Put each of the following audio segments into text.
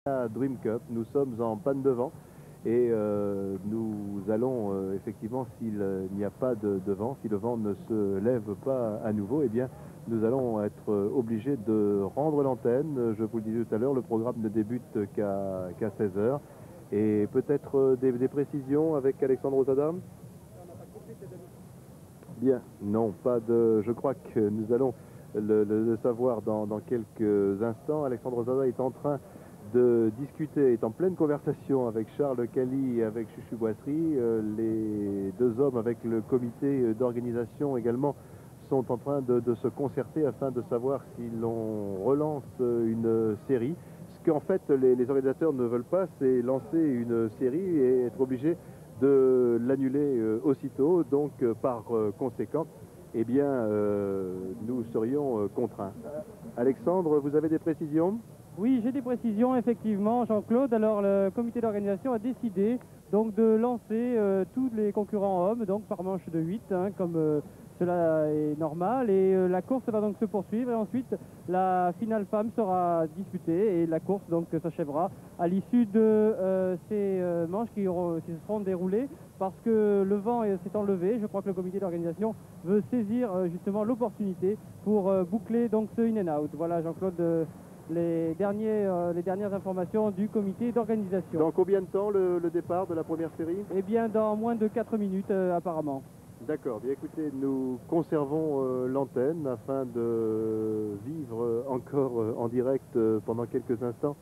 Dream Cup. Nous sommes en panne de vent et nous allons effectivement, s'il n'y a pas de vent, si le vent ne se lève pas à nouveau, eh bien nous allons être obligés de rendre l'antenne. Je vous le disais tout à l'heure, le programme ne débute qu'à 16 heures. Et peut-être des précisions avec Alexandre Osada? Bien, non, pas de... Je crois que nous allons le savoir dans quelques instants. Alexandre Osada est en train de discuter, est en pleine conversation avec Charles Cali et avec Chuchu Boisserie. Les deux hommes avec le comité d'organisation également sont en train de se concerter afin de savoir si l'on relance une série. Ce qu'en fait les organisateurs ne veulent pas, c'est lancer une série et être obligés de l'annuler aussitôt. Donc par conséquent, eh bien, nous serions contraints. Alexandre, vous avez des précisions? Oui, j'ai des précisions, effectivement, Jean-Claude. Alors, le comité d'organisation a décidé donc de lancer tous les concurrents hommes, donc par manche de 8, comme cela est normal. Et la course va donc se poursuivre. Et ensuite, la finale femme sera disputée. Et la course donc s'achèvera à l'issue de ces manches qui se seront déroulées. Parce que le vent s'est enlevé, je crois que le comité d'organisation veut saisir justement l'opportunité pour boucler donc ce in and out. Voilà, Jean-Claude. Les dernières informations du comité d'organisation. Dans combien de temps le départ de la première série? Eh bien, dans moins de 4 minutes, apparemment. D'accord. Bien écoutez, nous conservons l'antenne afin de vivre encore en direct pendant quelques instants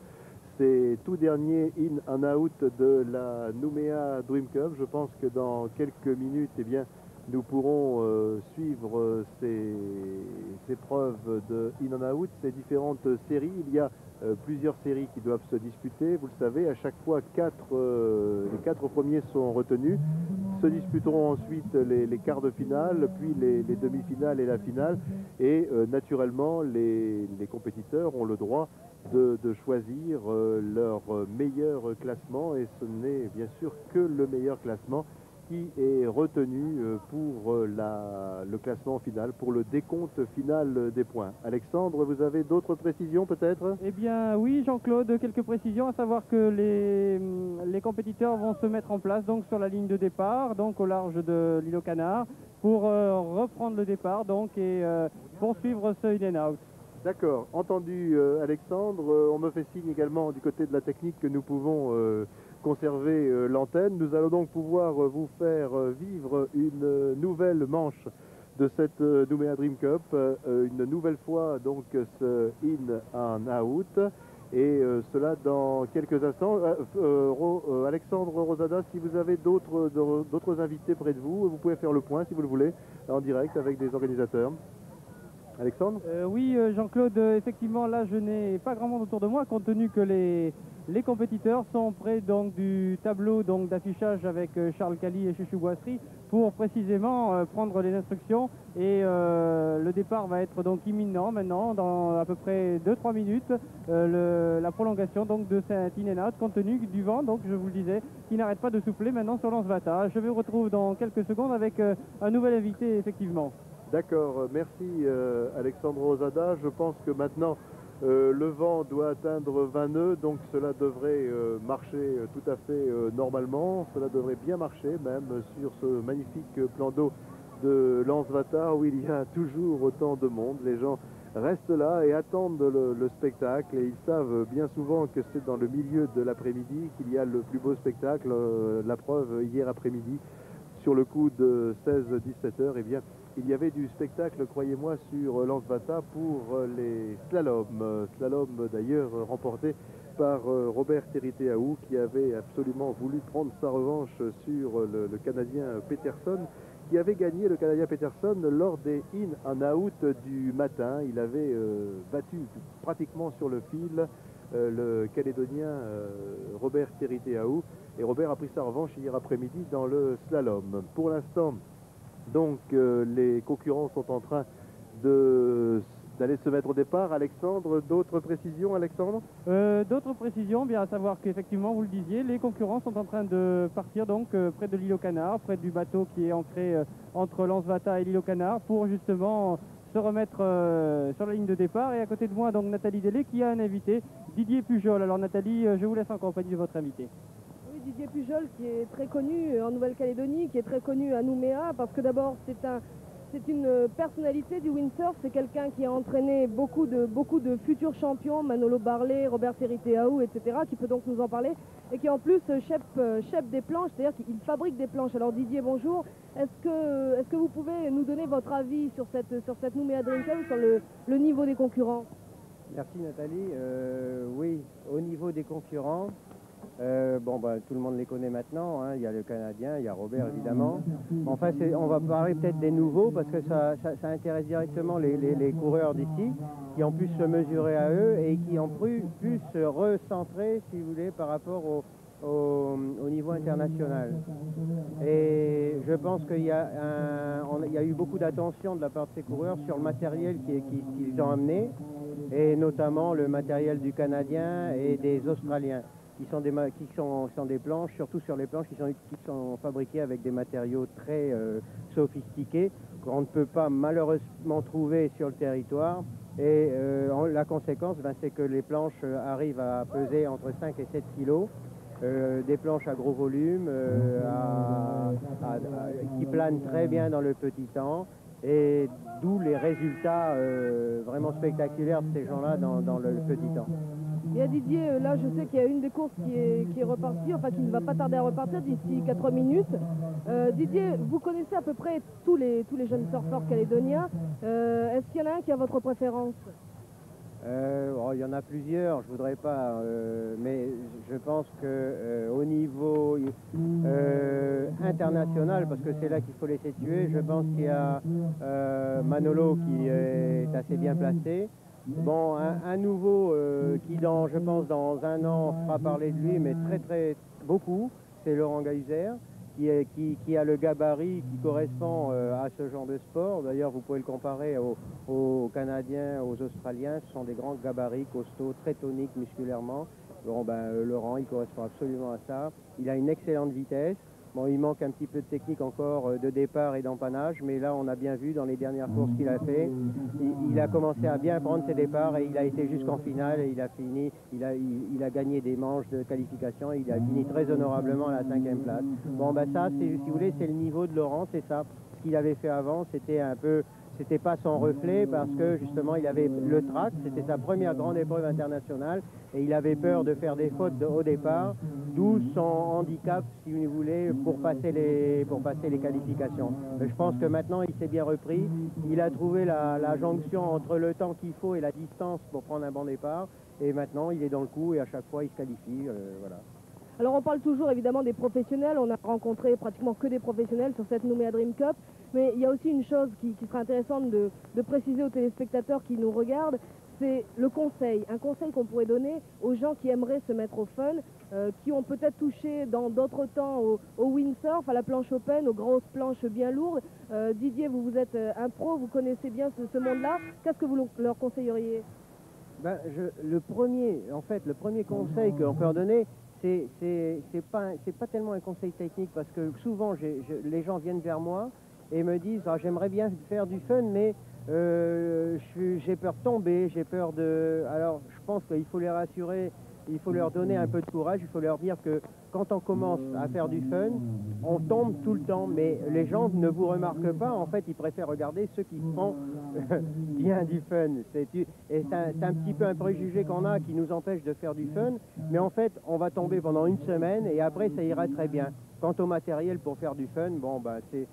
ces tout derniers in and out de la Nouméa Dream Cup. Je pense que dans quelques minutes, eh bien, nous pourrons suivre ces épreuves de in and out, ces différentes séries. Il y a plusieurs séries qui doivent se disputer. Vous le savez, à chaque fois, les 4 premiers sont retenus. Se disputeront ensuite les quarts de finale, puis les demi-finales et la finale. Et naturellement, les compétiteurs ont le droit de choisir leur meilleur classement. Et ce n'est bien sûr que le meilleur classement qui est retenu pour le classement final, pour le décompte final des points. Alexandre, vous avez d'autres précisions peut-être? Eh bien oui, Jean-Claude, quelques précisions, à savoir que les compétiteurs vont se mettre en place donc sur la ligne de départ, donc au large de l'île aux Canards, pour reprendre le départ donc et poursuivre ce in and out. D'accord, entendu Alexandre. On me fait signe également du côté de la technique que nous pouvons conserver l'antenne. Nous allons donc pouvoir vous faire vivre une nouvelle manche de cette Nouméa Dream Cup, une nouvelle fois donc ce in and out, et cela dans quelques instants. Alexandre Rosada, si vous avez d'autres invités près de vous, vous pouvez faire le point si vous le voulez en direct avec des organisateurs. Alexandre? Oui, Jean-Claude, effectivement, là, je n'ai pas grand monde autour de moi, compte tenu que les compétiteurs sont près donc du tableau donc d'affichage avec Charles Cali et Chuchu Boisserie pour précisément prendre les instructions. Et le départ va être donc imminent maintenant, dans à peu près 2-3 minutes, la prolongation donc de cet in and out, compte tenu du vent, donc je vous le disais, qui n'arrête pas de souffler maintenant sur l'Anse-Vata. Je vous retrouve dans quelques secondes avec un nouvel invité, effectivement. D'accord, merci Alexandre Osada. Je pense que maintenant le vent doit atteindre 20 nœuds, donc cela devrait marcher tout à fait normalement. Cela devrait bien marcher même sur ce magnifique plan d'eau de l'Anse-Vata où il y a toujours autant de monde. Les gens restent là et attendent le spectacle, et ils savent bien souvent que c'est dans le milieu de l'après-midi qu'il y a le plus beau spectacle. La preuve, hier après-midi, sur le coup de 16-17 heures, eh bien, il y avait du spectacle, croyez-moi, sur l'Anse-Vata pour les slaloms. Slalom d'ailleurs remporté par Robert Teriteaou, qui avait absolument voulu prendre sa revanche sur le Canadien Peterson, qui avait gagné le Canadien Peterson lors des in and out du matin. Il avait battu pratiquement sur le fil le Calédonien Robert Teriteaou, et Robert a pris sa revanche hier après-midi dans le slalom. Pour l'instant, donc les concurrents sont en train d'aller se mettre au départ. Alexandre, d'autres précisions, Alexandre? D'autres précisions, bien à savoir qu'effectivement, vous le disiez, les concurrents sont en train de partir donc près de l'île aux Canards, près du bateau qui est ancré entre l'Anse-Vata et l'île aux Canards, pour justement se remettre sur la ligne de départ. Et à côté de moi, donc Nathalie Delay qui a un invité, Didier Pujol. Alors Nathalie, je vous laisse en compagnie de votre invité. Oui, Didier Pujol qui est très connu en Nouvelle-Calédonie, qui est très connu à Nouméa, parce que d'abord c'est une personnalité du windsurf, c'est quelqu'un qui a entraîné beaucoup de futurs champions, Manolo Barlet, Robert Seriteaou, etc., qui peut donc nous en parler, et qui en plus chef des planches, c'est-à-dire qu'il fabrique des planches. Alors Didier, bonjour. Est-ce que vous pouvez nous donner votre avis sur cette Nouméa Dream Cup, sur le niveau des concurrents? Merci Nathalie. Oui, au niveau des concurrents, tout le monde les connaît maintenant, hein. Il y a le Canadien, il y a Robert évidemment. Enfin, on va parler peut-être des nouveaux parce que ça intéresse directement les coureurs d'ici qui ont pu se mesurer à eux et qui ont pu se recentrer, si vous voulez, par rapport au niveau international. Et je pense qu'il y a eu beaucoup d'attention de la part de ces coureurs sur le matériel qu'ils ont amené, et notamment le matériel du Canadien et des Australiens, qui sont des planches, surtout sur les planches qui sont fabriquées avec des matériaux très sophistiqués qu'on ne peut pas malheureusement trouver sur le territoire. Et la conséquence, c'est que les planches arrivent à peser entre 5 et 7 kilos. Des planches à gros volume, qui planent très bien dans le petit temps, et d'où les résultats vraiment spectaculaires de ces gens-là dans le petit temps. Et à Didier, là je sais qu'il y a une des courses qui est repartie, enfin qui ne va pas tarder à repartir d'ici 4 minutes. Didier, vous connaissez à peu près tous les jeunes surfeurs calédoniens. Est-ce qu'il y en a un qui a votre préférence? Il y en a plusieurs, je voudrais pas, mais je pense que au niveau international, parce que c'est là qu'il faut les situer, je pense qu'il y a Manolo qui est assez bien placé. Bon, un nouveau qui, je pense, dans un an fera parler de lui, mais très beaucoup, c'est Laurent Geyser, qui a le gabarit qui correspond à ce genre de sport. D'ailleurs, vous pouvez le comparer aux Canadiens, aux Australiens. Ce sont des grands gabarits, costauds, très toniques musculairement. Bon, Laurent, il correspond absolument à ça. Il a une excellente vitesse. Bon, il manque un petit peu de technique encore de départ et d'empannage, mais là, on a bien vu dans les dernières courses qu'il a fait, il a commencé à bien prendre ses départs et il a été jusqu'en finale et il a fini, il a gagné des manches de qualification et il a fini très honorablement à la 5e place. Bon, ça, si vous voulez, c'est le niveau de Laurent, c'est ça. Ce qu'il avait fait avant, c'était pas son reflet parce que justement il avait le track, c'était sa première grande épreuve internationale et il avait peur de faire des fautes au départ, d'où son handicap, si vous voulez, pour passer les qualifications. Mais je pense que maintenant il s'est bien repris, il a trouvé la jonction entre le temps qu'il faut et la distance pour prendre un bon départ, et maintenant il est dans le coup et à chaque fois il se qualifie, voilà. Alors on parle toujours évidemment des professionnels, on a rencontré pratiquement que des professionnels sur cette Nouméa Dream Cup, mais il y a aussi une chose qui serait intéressante de préciser aux téléspectateurs qui nous regardent, c'est le conseil, un conseil qu'on pourrait donner aux gens qui aimeraient se mettre au fun, qui ont peut-être touché dans d'autres temps au windsurf, à la planche open, aux grosses planches bien lourdes. Didier, vous êtes un pro, vous connaissez bien ce monde-là, qu'est-ce que vous leur conseilleriez? Le premier conseil qu'on peut leur donner, c'est pas tellement un conseil technique, parce que souvent les gens viennent vers moi et me disent j'aimerais bien faire du fun, mais j'ai peur de tomber, j'ai peur de... Alors je pense qu'il faut les rassurer, il faut leur donner un peu de courage, il faut leur dire que quand on commence à faire du fun, on tombe tout le temps, mais les gens ne vous remarquent pas, en fait ils préfèrent regarder ceux qui font bien du fun. C'est un petit peu un préjugé qu'on a qui nous empêche de faire du fun, mais en fait on va tomber pendant une semaine et après ça ira très bien. Quant au matériel pour faire du fun, c'est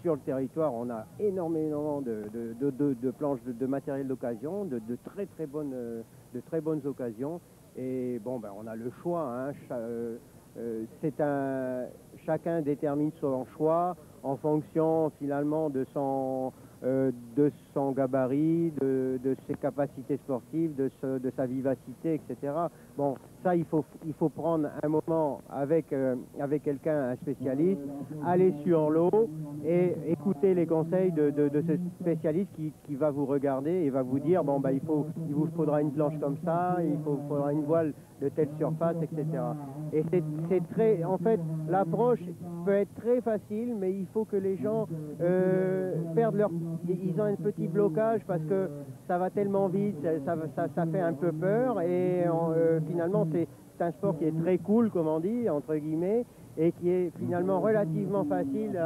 sur le territoire, on a énormément de planches de matériel d'occasion, de très bonnes occasions. Et on a le choix, hein. Chacun détermine son choix en fonction finalement de son gabarit, de ses capacités sportives, de sa vivacité, etc. Bon, ça, il faut prendre un moment avec quelqu'un, un spécialiste, aller sur l'eau et écouter les conseils de ce spécialiste qui va vous regarder et va vous dire, bon, bah, il vous faudra une planche comme ça, faudra une voile de telle surface, etc. Et c'est très, en fait, l'approche peut être très facile, mais il faut que les gens ils ont un petit blocage parce que ça va tellement vite, ça fait un peu peur et finalement c'est un sport qui est très cool, comme on dit, entre guillemets, et qui est finalement relativement facile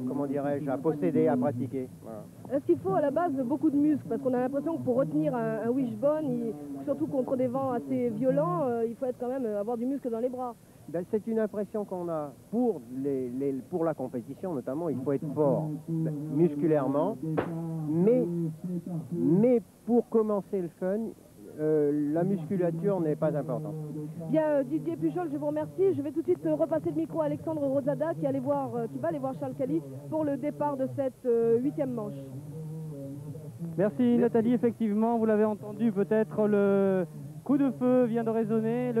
comment dirais-je, à posséder, à pratiquer. Voilà. Est-ce qu'il faut à la base beaucoup de muscles? Parce qu'on a l'impression que pour retenir un wishbone, surtout contre des vents assez violents, il faut être quand même avoir du muscle dans les bras. Ben, c'est une impression qu'on a pour la compétition notamment, il faut être fort musculairement, mais pour commencer le fun, la musculature n'est pas importante. Bien, Didier Puchol, je vous remercie. Je vais tout de suite repasser le micro à Alexandre Rosada qui va aller voir Charles Cali pour le départ de cette 8e manche. Merci Nathalie, effectivement, vous l'avez entendu, peut-être le coup de feu vient de résonner,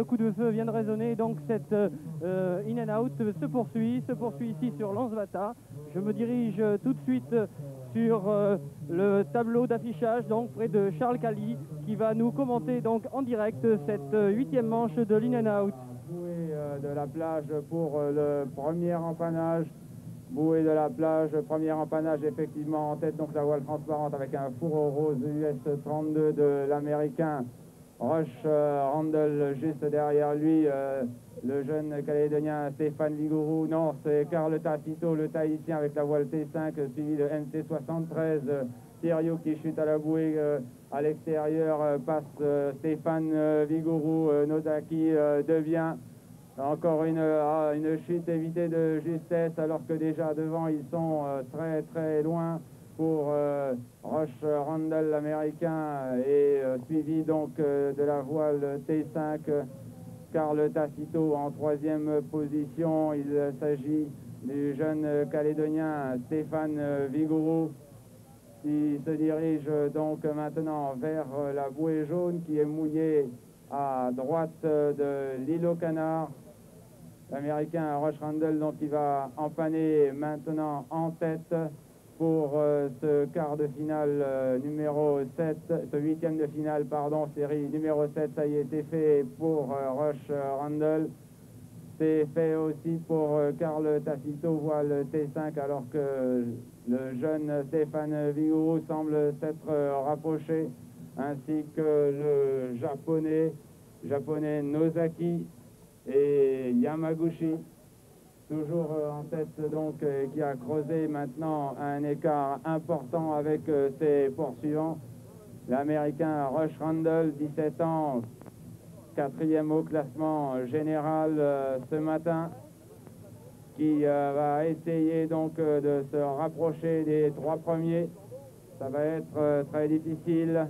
donc cette in and out se poursuit ici sur Lansvata. Je me dirige tout de suite sur le tableau d'affichage, donc près de Charles Cali, qui va nous commenter donc en direct cette 8e manche de l'in and out. Bouée de la plage pour le premier empannage. Bouée de la plage, premier empannage effectivement en tête, donc la voile transparente avec un fourreau rose US 32 de l'américain Rush Randall juste derrière lui, le jeune calédonien Stéphane Vigouroux. Non, c'est Carl Tacito, le tahitien avec la voile T5, suivi de NC 73, Thériault qui chute à la bouée à l'extérieur, passe Stéphane Vigouroux, Nozaki devient encore une chute évitée de justesse, alors que déjà devant ils sont très très loin pour Rush Randall l'américain et suivi donc de la voile T5 Carl Tacito en 3e position. Il s'agit du jeune calédonien Stéphane Vigouroux qui se dirige donc maintenant vers la bouée jaune qui est mouillée à droite de l'île aux Canards. L'américain Rush Randall donc il va empanner maintenant en tête pour ce quart de finale numéro 7, ce 8e de finale, pardon, série numéro 7, ça y est, c'est fait pour Rush Randall. C'est fait aussi pour Carl Tacito, voile T5, alors que le jeune Stéphane Vigouroux semble s'être rapproché, ainsi que le japonais Nozaki et Yamaguchi. Toujours en tête donc, qui a creusé maintenant un écart important avec ses poursuivants. L'américain Rush Randall, 17 ans, 4e au classement général ce matin, qui va essayer donc de se rapprocher des 3 premiers. Ça va être très difficile,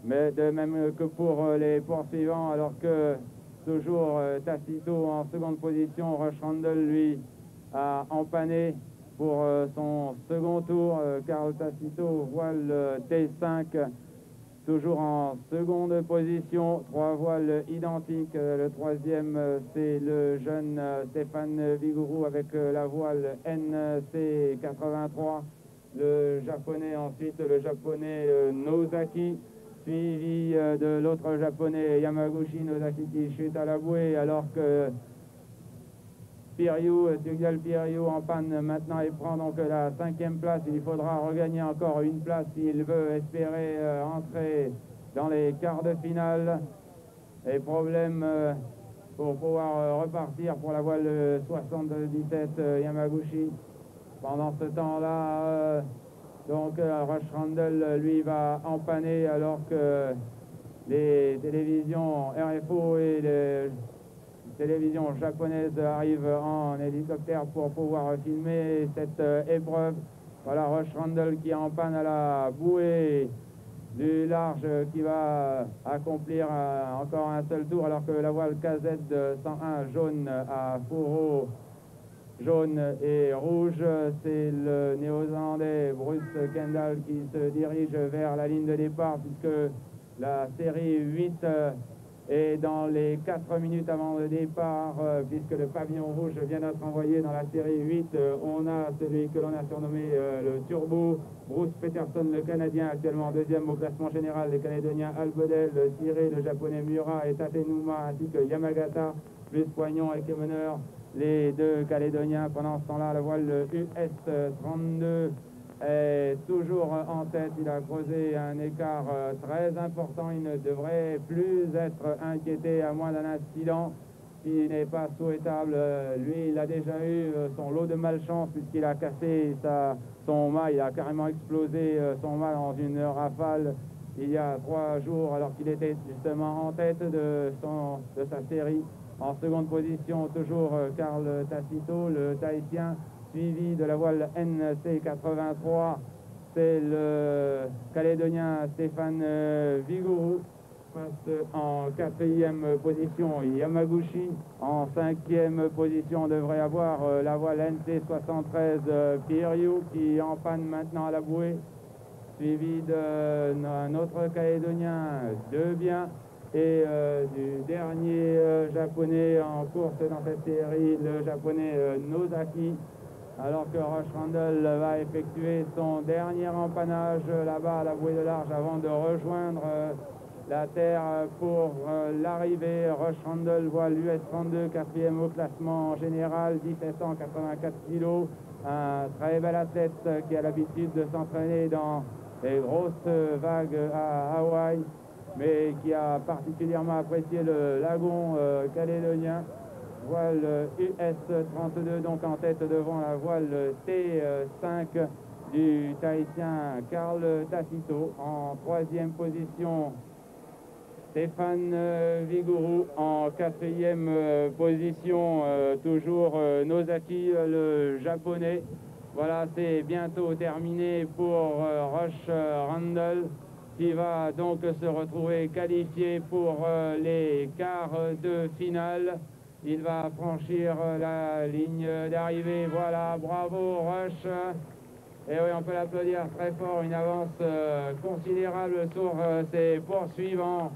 mais de même que pour les poursuivants, alors que toujours Tacito en seconde position. Rush Randall, lui, a empanné pour son second tour. Carl Tacito, voile T5, toujours en seconde position. 3 voiles identiques. Le 3e, c'est le jeune Stéphane Vigouroux avec la voile NC83. Le japonais ensuite, le japonais Nozaki, suivi de l'autre japonais Yamaguchi. Nozaki qui chute à la bouée, alors que Thériault Thériault en panne maintenant et prend donc la 5e place. Il faudra regagner encore une place s'il veut espérer entrer dans les quarts de finale. Et problème pour pouvoir repartir pour la voile 77 Yamaguchi. Pendant ce temps-là, donc Rush Randall, lui, va empanner, alors que les télévisions RFO et les télévisions japonaises arrivent en hélicoptère pour pouvoir filmer cette épreuve. Voilà Rush Randall qui empanne à la bouée du large, qui va accomplir encore un seul tour, alors que la voile KZ 101 jaune à fourreau jaune et rouge, c'est le néo-zélandais Bruce Kendall qui se dirige vers la ligne de départ, puisque La série 8 est dans les 4 minutes avant le départ, puisque le pavillon rouge vient d'être envoyé dans la série 8. On a celui que l'on a surnommé le Turbo, Bruce Peterson, le Canadien, actuellement deuxième au classement général, les Calédoniens Albedel, Ciré, le Japonais Miura et Tatenuma, ainsi que Yamagata, plus Poignon et Kemener, les deux Calédoniens. Pendant ce temps-là, la voile US-32 est toujours en tête. Il a creusé un écart très important. Il ne devrait plus être inquiété à moins d'un incident qui n'est pas souhaitable. Lui, il a déjà eu son lot de malchance puisqu'il a cassé son mât. Il a carrément explosé son mât dans une rafale il y a 3 jours, alors qu'il était justement en tête de sa série. En seconde position, toujours Carl Tacito, le Tahitien, suivi de la voile NC83. C'est le Calédonien Stéphane Vigouroux. Passe en 4e position Yamaguchi. En 5e position, on devrait avoir la voile NC73 Piryu qui en panne maintenant à la bouée, suivi d'un autre Calédonien Debien et du dernier japonais en course dans cette série, le japonais Nozaki, alors que Rush Randall va effectuer son dernier empannage là-bas à la bouée de large avant de rejoindre la terre pour l'arrivée. Rush Randall, voile US-32, 4e au classement général, 1784 kg, un très bel athlète qui a l'habitude de s'entraîner dans les grosses vagues à Hawaï, mais qui a particulièrement apprécié le lagon calédonien. Voile US-32 donc en tête devant la voile T5 du Tahitien Carl Tacito. En 3e position, Stéphane Vigouroux. En 4e position, toujours Nozaki, le japonais. Voilà, c'est bientôt terminé pour Rush Randall, qui va donc se retrouver qualifié pour les quarts de finale. Il va franchir la ligne d'arrivée. Voilà, bravo Rush. Et oui, on peut l'applaudir très fort. Une avance considérable sur ses poursuivants.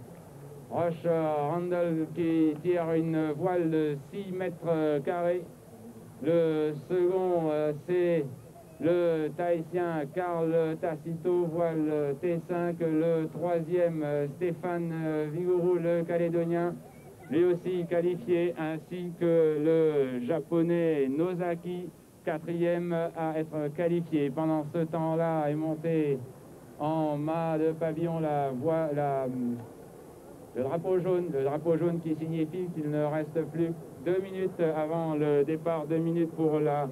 Rush Randall qui tire une voile de 6 mètres carrés. Le second, c'est le Tahitien Carl Tacito, voile T5. Le troisième, Stéphane Vigouroux, le Calédonien, lui aussi qualifié, ainsi que le japonais Nozaki, 4e à être qualifié. Pendant ce temps-là est monté en mât de pavillon le drapeau jaune qui signifie qu'il ne reste plus que 2 minutes avant le départ, 2 minutes pour la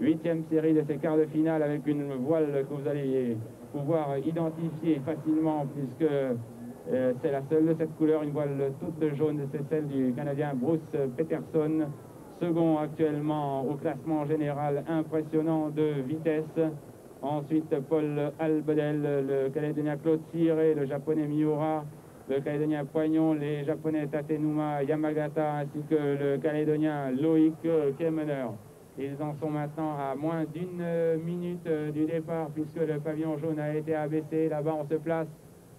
8e série de ces quarts de finale, avec une voile que vous allez pouvoir identifier facilement puisque c'est la seule de cette couleur, une voile toute jaune, c'est celle du Canadien Bruce Peterson, second actuellement au classement général, impressionnant de vitesse. Ensuite, Paul Albedel, le Calédonien Claude Ciré, le japonais Miura, le Calédonien Poignon, les japonais Tatenuma, Yamagata, ainsi que le Calédonien Loïc Kemener. Ils en sont maintenant à moins d'1 minute du départ, puisque le pavillon jaune a été abaissé. Là-bas, on se place.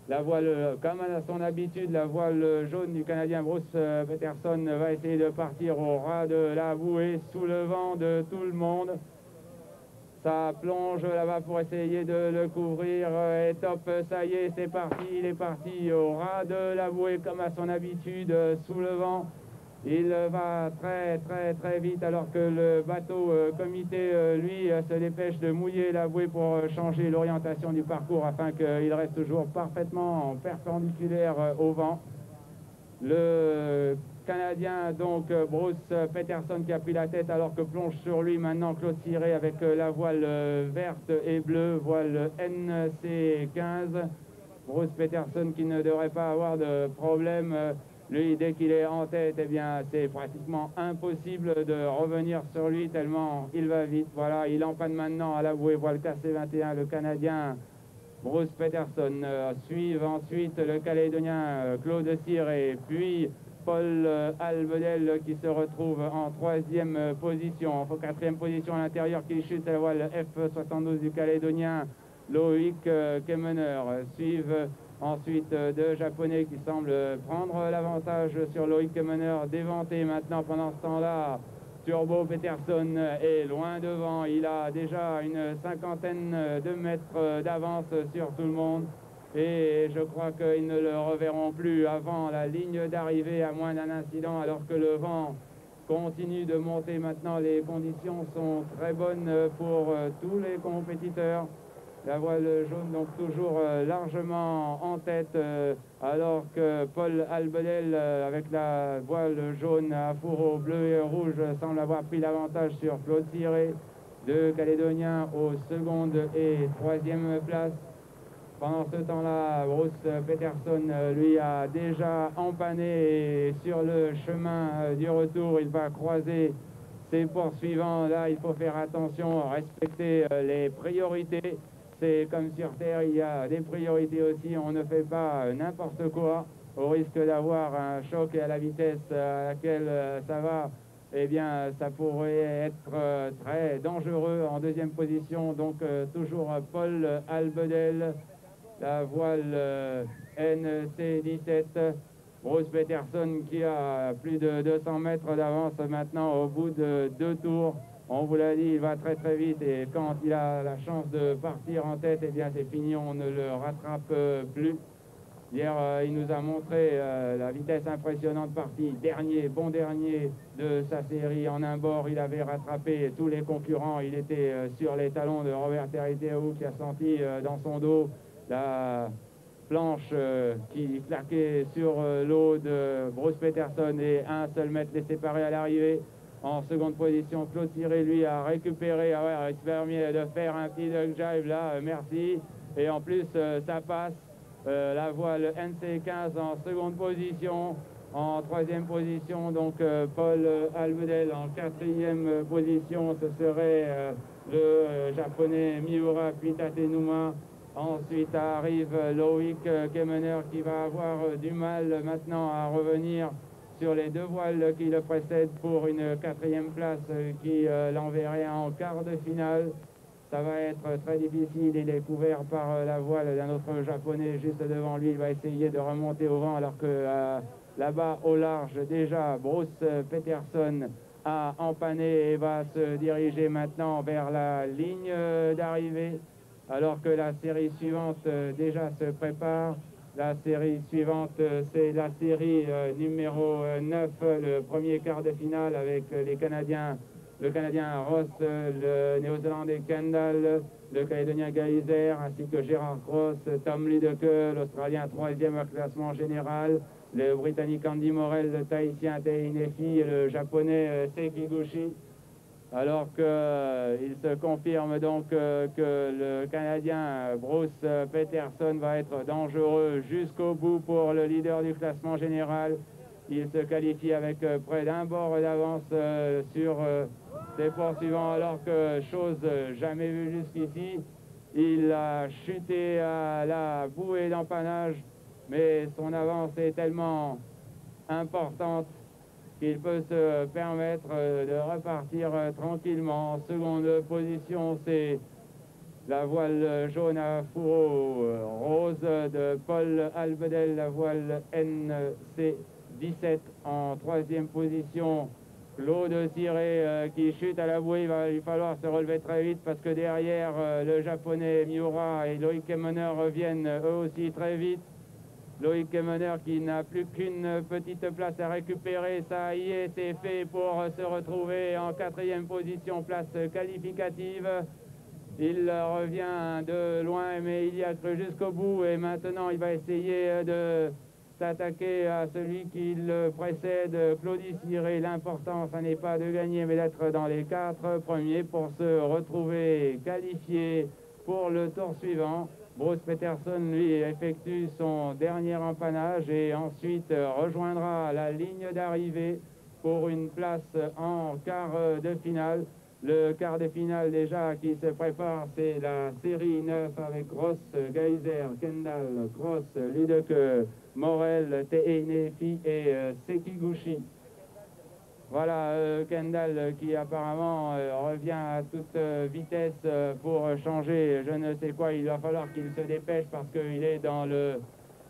La voile, comme à son habitude, la voile jaune du Canadien Bruce Peterson va essayer de partir au ras de la bouée, sous le vent de tout le monde. Ça plonge là-bas pour essayer de le couvrir. Et top, ça y est, c'est parti. Il est parti au ras de la bouée, comme à son habitude, sous le vent. Il va très vite, alors que le bateau comité, lui, se dépêche de mouiller la bouée pour changer l'orientation du parcours afin qu'il reste toujours parfaitement perpendiculaire au vent. Le Canadien, donc Bruce Peterson, qui a pris la tête, alors que plonge sur lui maintenant Claude Ciré avec la voile verte et bleue, voile NC15. Bruce Peterson qui ne devrait pas avoir de problème. Lui, dès qu'il est en tête, eh bien, c'est pratiquement impossible de revenir sur lui tellement il va vite. Voilà, il empanne maintenant à la bouée, voile KC21, le Canadien Bruce Peterson. Suivent ensuite le Calédonien Claude Ciré, puis Paul Albedel qui se retrouve en 3e position. En 4e position à l'intérieur qui chute, c'est la voile F72 du Calédonien Loïc Kemener. Suivent Ensuite, deux Japonais qui semblent prendre l'avantage sur Loïc Kemener, déventé maintenant pendant ce temps-là. Turbo Peterson est loin devant, il a déjà une cinquantaine de mètres d'avance sur tout le monde. Et je crois qu'ils ne le reverront plus avant la ligne d'arrivée, à moins d'un incident, alors que le vent continue de monter maintenant. Les conditions sont très bonnes pour tous les compétiteurs. La voile jaune donc toujours largement en tête, alors que Paul Albedel avec la voile jaune à fourreau bleu et rouge semble avoir pris l'avantage sur Claude Ciré, deux Calédoniens aux seconde et troisième place. Pendant ce temps-là, Bruce Peterson, lui, a déjà empanné et sur le chemin du retour, il va croiser ses poursuivants. Là, il faut faire attention, respecter les priorités. C'est comme sur Terre, il y a des priorités aussi. On ne fait pas n'importe quoi au risque d'avoir un choc à la vitesse à laquelle ça va. Eh bien, ça pourrait être très dangereux. En deuxième position, donc toujours Paul Albedel, la voile NC17. Bruce Peterson qui a plus de 200 mètres d'avance maintenant au bout de 2 tours. On vous l'a dit, il va très très vite et quand il a la chance de partir en tête, eh bien c'est fini, on ne le rattrape plus. Hier, il nous a montré la vitesse impressionnante, partie dernier, bon dernier de sa série en un bord. Il avait rattrapé tous les concurrents, il était sur les talons de Robert Territeu qui a senti dans son dos la planche qui claquait sur l'eau de Bruce Peterson et un seul mètre les séparer à l'arrivée. En seconde position, Claude Ciré, lui, a récupéré, il se permet de faire un petit duck jive là, merci. Et en plus, ça passe. La voile NC15 en seconde position. En troisième position, donc Paul Albedel. En quatrième position, ce serait le japonais Miura Pitatenuma. Ensuite arrive Loïc Kemener qui va avoir du mal maintenant à revenir sur les deux voiles qui le précèdent pour une quatrième place qui l'enverrait en quart de finale. Ça va être très difficile, il est couvert par la voile d'un autre japonais juste devant lui. Il va essayer de remonter au vent alors que là-bas au large déjà Bruce Peterson a empanné et va se diriger maintenant vers la ligne d'arrivée. Alors que la série suivante déjà se prépare. La série suivante, c'est la série numéro 9, le premier quart de finale avec les Canadiens, le Canadien Ross, le Néo-Zélandais Kendall, le Calédonien Geyser, ainsi que Gérard Cross, Tom Lideke, l'Australien 3e au classement général, le Britannique Andy Morel, le Tahitien Tei Nefi et le Japonais Sekiguchi. Alors qu'il se confirme donc que le Canadien Bruce Peterson va être dangereux jusqu'au bout pour le leader du classement général. Il se qualifie avec près d'un bord d'avance sur ses poursuivants, alors que chose jamais vue jusqu'ici, il a chuté à la bouée d'empannage, mais son avance est tellement importante qu'il peut se permettre de repartir tranquillement. En seconde position, c'est la voile jaune à fourreau rose de Paul Albedel, la voile NC17. En troisième position, Claude Ciré qui chute à la bouée. Il va lui falloir se relever très vite parce que derrière, le japonais Miura et Loïc Kemener reviennent eux aussi très vite. Loïc Kemener qui n'a plus qu'une petite place à récupérer, ça y est, c'est fait pour se retrouver en quatrième position, place qualificative. Il revient de loin, mais il y a cru jusqu'au bout et maintenant il va essayer de s'attaquer à celui qui le précède, Claude Ciré. L'important, ça n'est pas de gagner, mais d'être dans les 4 premiers pour se retrouver qualifié pour le tour suivant. Bruce Peterson, lui, effectue son dernier empannage et ensuite rejoindra la ligne d'arrivée pour une place en quart de finale. Le quart de finale déjà qui se prépare, c'est la série 9 avec Ross, Geyser, Kendall, Cross, Lideke, Morel, Tei Nefi et Sekiguchi. Voilà Kendall qui apparemment revient à toute vitesse pour changer je ne sais quoi. Il va falloir qu'il se dépêche parce qu'il est dans le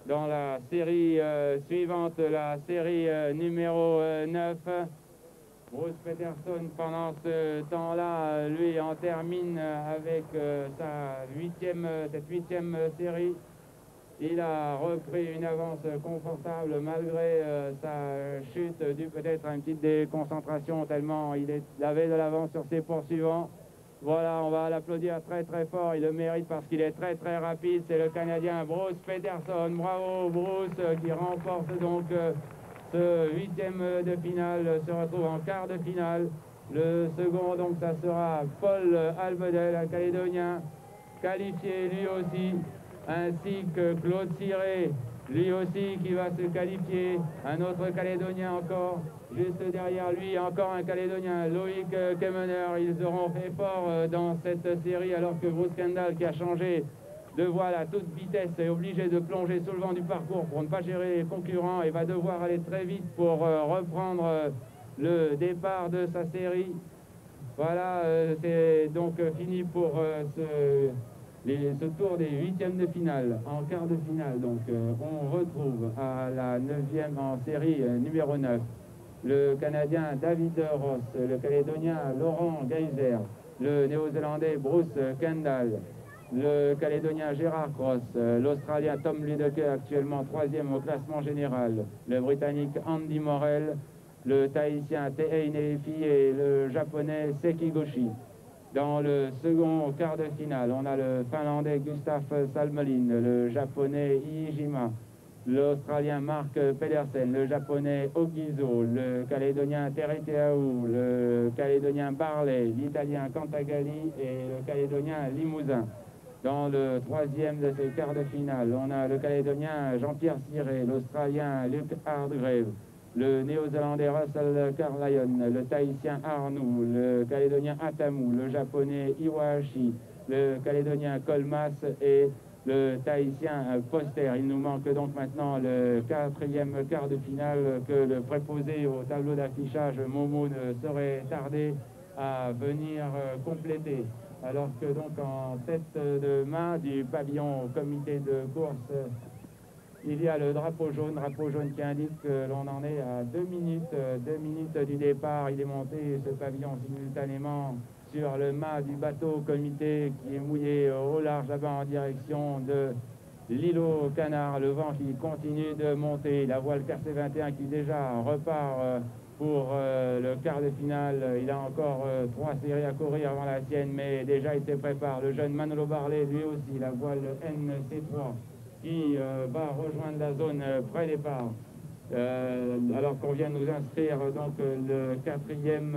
dans la série suivante, la série numéro 9. Bruce Peterson, pendant ce temps-là, lui en termine avec cette huitième série. Il a repris une avance confortable malgré sa chute due peut-être à une petite déconcentration tellement il avait de l'avance sur ses poursuivants. Voilà, on va l'applaudir très très fort, il le mérite parce qu'il est très très rapide. C'est le Canadien Bruce Peterson. Bravo Bruce qui remporte donc ce huitième de finale, se retrouve en quart de finale. Le second donc ça sera Paul Albedel, un Calédonien qualifié lui aussi, ainsi que Claude Ciré, lui aussi qui va se qualifier, un autre Calédonien encore, juste derrière lui, encore un Calédonien, Loïc Kemener. Ils auront fait fort dans cette série, alors que Bruce Kendall, qui a changé de voile à toute vitesse, est obligé de plonger sous le vent du parcours pour ne pas gérer les concurrents et va devoir aller très vite pour reprendre le départ de sa série. Voilà, c'est donc fini pour ce tour des huitièmes de finale. En quart de finale, donc, on retrouve à la 9e en série numéro 9 le Canadien David Ross, le Calédonien Laurent Geiser, le Néo-Zélandais Bruce Kendall, le Calédonien Gérard Cross, l'Australien Tom Ludeker, actuellement 3e au classement général, le Britannique Andy Morel, le Tahitien Tehei Neefi et le Japonais Seki Goshi. Dans le second quart de finale, on a le Finlandais Gustaf Salmelin, le Japonais Iijima, l'Australien Mark Pedersen, le Japonais Ogiso, le Calédonien Tereteau, le Calédonien Barley, l'Italien Cantagalli et le Calédonien Limousin. Dans le troisième de ces quarts de finale, on a le Calédonien Jean-Pierre Ciré, l'Australien Luke Hardgrave, le Néo-Zélandais Russell Carlyon, le Tahitien Arnoux, le Calédonien Atamou, le Japonais Iwahashi, le Calédonien Colmas et le Tahitien Poster. Il nous manque donc maintenant le quatrième quart de finale que le préposé au tableau d'affichage Momo ne saurait tarder à venir compléter. Alors que donc en tête de main du pavillon comité de course, il y a le drapeau jaune qui indique que l'on en est à 2 minutes du départ. Il est monté, ce pavillon, simultanément sur le mât du bateau comité qui est mouillé au large là-bas en direction de l'îlot Canard. Le vent qui continue de monter, la voile KC21 qui déjà repart pour le quart de finale. Il a encore 3 séries à courir avant la sienne, mais déjà il se prépare. Le jeune Manolo Barlet, lui aussi, la voile NC3 qui va rejoindre la zone pré-départ. Alors qu'on vient de nous inscrire donc le quatrième